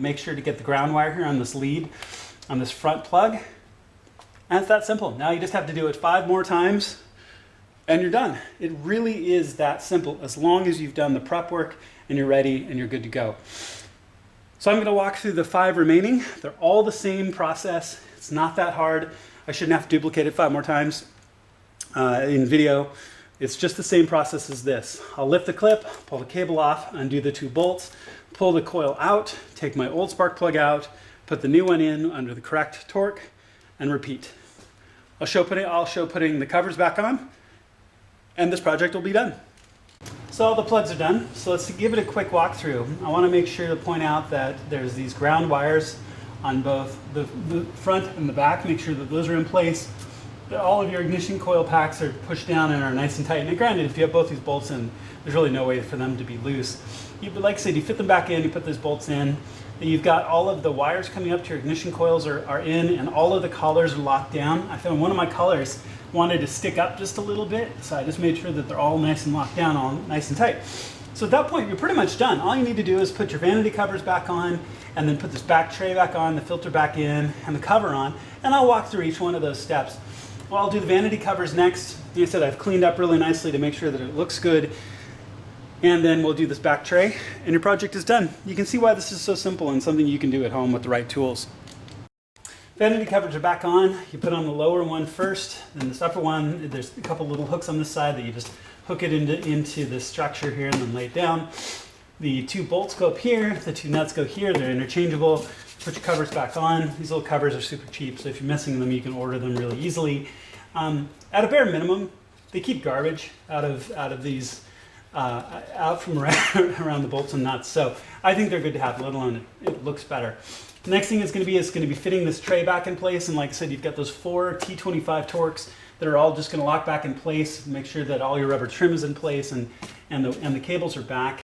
make sure to get the ground wire here on this lead, on this front plug. And it's that simple. Now you just have to do it 5 more times and you're done. It really is that simple, as long as you've done the prep work and you're ready and you're good to go. So I'm going to walk through the 5 remaining. They're all the same process. It's not that hard. I shouldn't have to duplicate it 5 more times in video. It's just the same process as this. I'll lift the clip, pull the cable off, undo the 2 bolts, pull the coil out, take my old spark plug out, put the new one in under the correct torque, and repeat. I'll show putting the covers back on, and this project will be done. So all the plugs are done. So let's give it a quick walkthrough. I want to make sure to point out that there's these ground wires on both the front and the back. Make sure that those are in place. That all of your ignition coil packs are pushed down and are nice and tight. And granted, if you have both these bolts in, there's really no way for them to be loose. Like I said, you fit them back in, you put those bolts in. You've got all of the wires coming up to your ignition coils are in, and all of the collars are locked down. I found one of my collars wanted to stick up just a little bit, so I just made sure that they're all nice and locked down, all nice and tight. So at that point, you're pretty much done. All you need to do is put your vanity covers back on, and then put this back tray back on, the filter back in, and the cover on, and I'll walk through each one of those steps. Well, I'll do the vanity covers next. Like I said, I've cleaned up really nicely to make sure that it looks good. And then we'll do this back tray, and your project is done. You can see why this is so simple and something you can do at home with the right tools. Vanity covers are back on. You put on the lower one first, then this upper one. There's a couple little hooks on this side that you just hook it into the structure here and then lay it down. The 2 bolts go up here, the 2 nuts go here. They're interchangeable. Put your covers back on. These little covers are super cheap, so if you're missing them, you can order them really easily. At a bare minimum, they keep garbage out of these, out from around the bolts and nuts. So I think they're good to have, let alone it looks better. The next thing is going to be fitting this tray back in place. And like I said, you've got those 4 T25 Torx that are all just going to lock back in place. Make sure that all your rubber trim is in place and the cables are back.